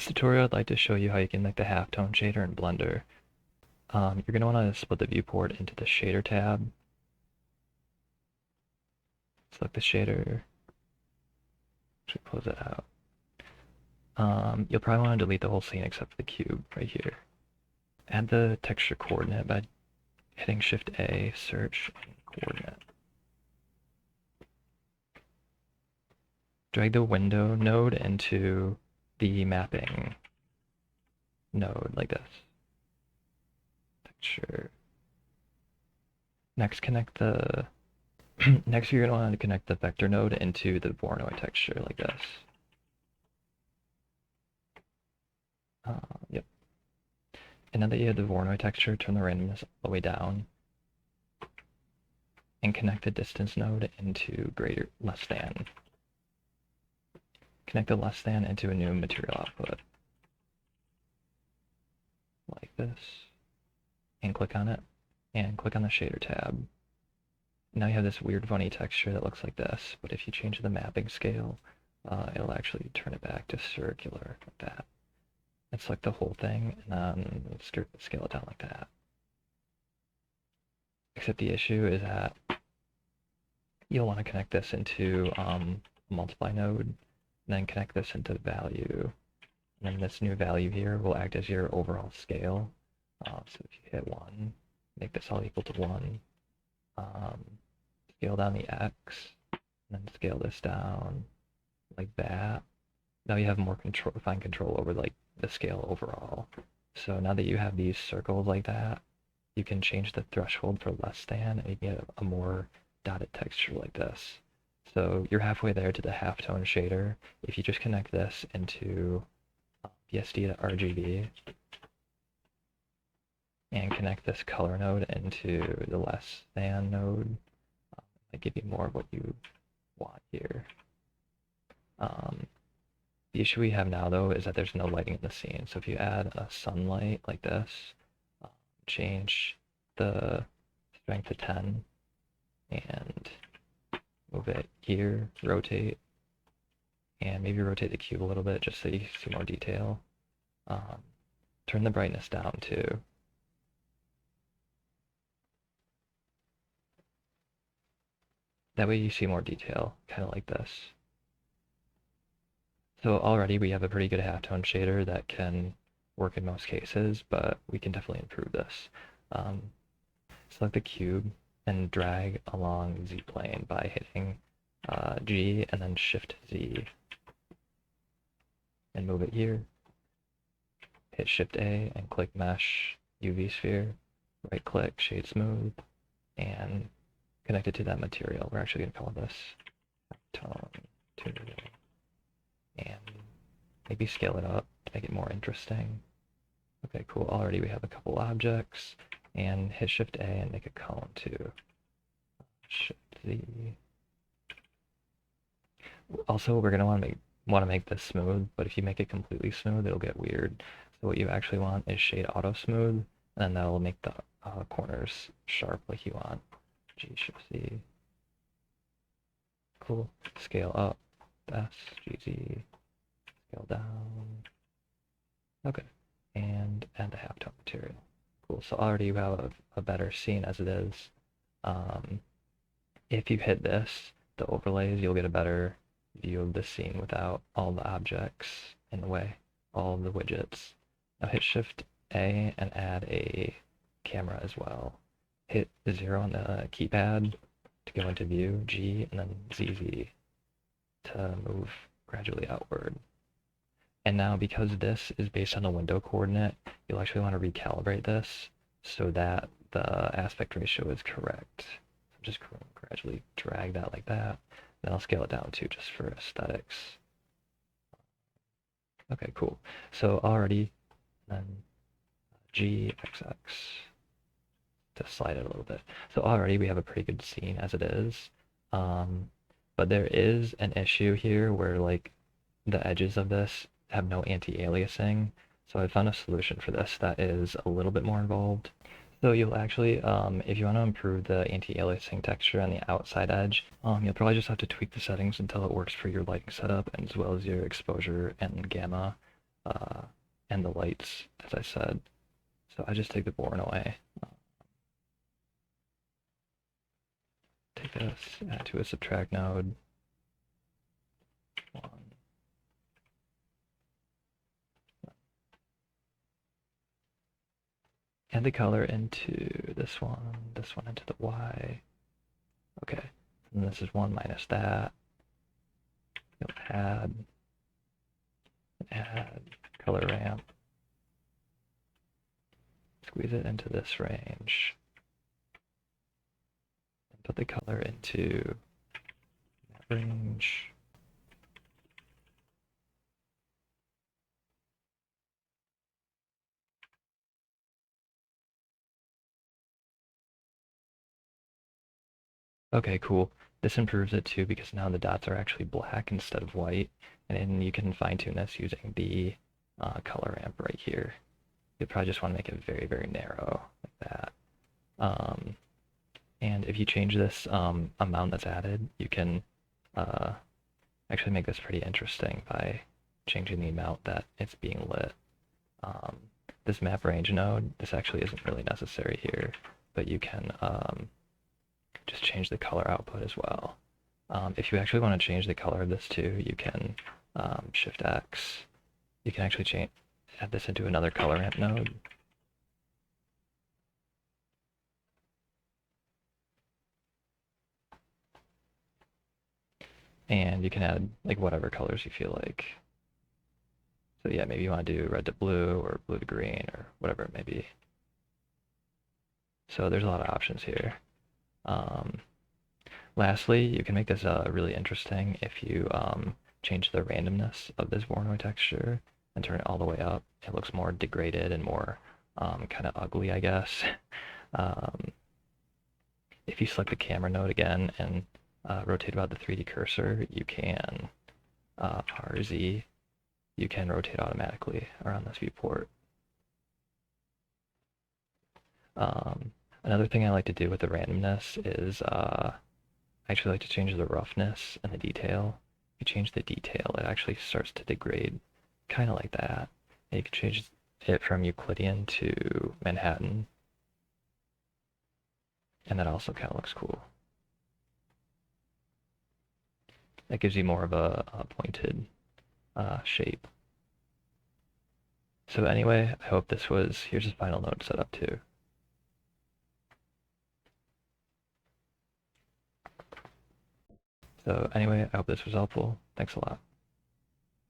this tutorial, I'd like to show you how you can make the halftone shader in Blender. You're going to want to split the viewport into the shader tab. Select the shader. Actually, close it out. You'll probably want to delete the whole scene except for the cube right here. Add the texture coordinate by hitting Shift A, search, and coordinate. Drag the window node into the mapping node like this. Texture. Next, connect the Next, you're going to want to connect the vector node into the Voronoi texture like this. Yep. And now that you have the Voronoi texture, turn the randomness all the way down and connect the distance node into greater less than. Connect the less than into a new material output like this, and click on it, and click on the shader tab. Now you have this weird funny texture that looks like this, but if you change the mapping scale, it'll actually turn it back to circular like that. And select the whole thing, and then scale it down like that. Except the issue is that you'll want to connect this into a multiply node, and then connect this into the value. And then this new value here will act as your overall scale. So if you hit 1, make this all equal to 1. Scale down the X, and then scale this down like that. Now you have more fine control over like the scale overall. So now that you have these circles like that, you can change the threshold for less than, and you get a more dotted texture like this. So you're halfway there to the halftone shader. If you just connect this into BSD to RGB, and connect this color node into the less than node, might give you more of what you want here. The issue we have now though is that there's no lighting in the scene. So if you add a sunlight like this, change the strength to 10 and move it here, rotate, and maybe rotate the cube a little bit just so you see more detail. Turn the brightness down too. That way you see more detail, kind of like this. So already we have a pretty good halftone shader that can work in most cases, but we can definitely improve this. Select the cube and drag along Z plane by hitting G and then Shift Z. And move it here. Hit Shift A and click Mesh UV Sphere. Right click, Shade Smooth, and connect it to that material. We're actually going to call this tone 2. And maybe scale it up to make it more interesting. Okay, cool. Already we have a couple objects, and hit Shift A and make a cone too. Shift Z. Also, we're gonna want to make this smooth, but if you make it completely smooth, it'll get weird. So what you actually want is shade auto smooth, and then that'll make the corners sharp like you want. G Shift Z. Cool. Scale up. S G Z. Scale down. Okay. And add the halftone material. Cool. So already you have a better scene as it is. If you hit this, the overlays, you'll get a better view of the scene without all the objects in the way, all the widgets. Now hit Shift A and add a camera as well. Hit 0 on the keypad to go into view, G, and then ZZ to move gradually outward. And now because this is based on the window coordinate, you'll actually want to recalibrate this so that the aspect ratio is correct. So just gradually drag that like that. Then I'll scale it down too, just for aesthetics. Okay, cool. So already, then GXX to slide it a little bit. So already we have a pretty good scene as it is. But there is an issue here where like the edges of this have no anti-aliasing. So I found a solution for this that is a little bit more involved. So you'll actually, if you want to improve the anti-aliasing texture on the outside edge, you'll probably just have to tweak the settings until it works for your lighting setup, as well as your exposure and gamma. uh, and the lights, as I said. So I just take the boring away. Take this, add to a subtract node. One. Add the color into this one into the Y. Okay, and this is 1 minus that. You'll add color ramp. Squeeze it into this range. And put the color into that range. Okay, cool. This improves it too because now the dots are actually black instead of white, and then you can fine tune this using the color ramp right here. You probably just want to make it very, very narrow like that. And if you change this amount that's added, you can uh, actually make this pretty interesting by changing the amount that it's being lit. Um, this map range node, this actually isn't really necessary here, but you can just change the color output as well. If you actually want to change the color of this too, you can Shift X. You can actually add this into another color ramp node. And you can add like whatever colors you feel like. So yeah, maybe you want to do red to blue or blue to green or whatever it may be. So there's a lot of options here. Lastly, you can make this really interesting if you change the randomness of this Voronoi texture and turn it all the way up. It looks more degraded and more kind of ugly, I guess. If you select the camera node again and rotate about the 3D cursor, you can RZ, you can rotate automatically around this viewport. Another thing I like to do with the randomness is I actually like to change the roughness and the detail. If you change the detail, it actually starts to degrade kind of like that. And you can change it from Euclidean to Manhattan, and that also kind of looks cool. That gives you more of a pointed shape. So anyway, I hope here's a final node set up too. So anyway, I hope this was helpful. Thanks a lot.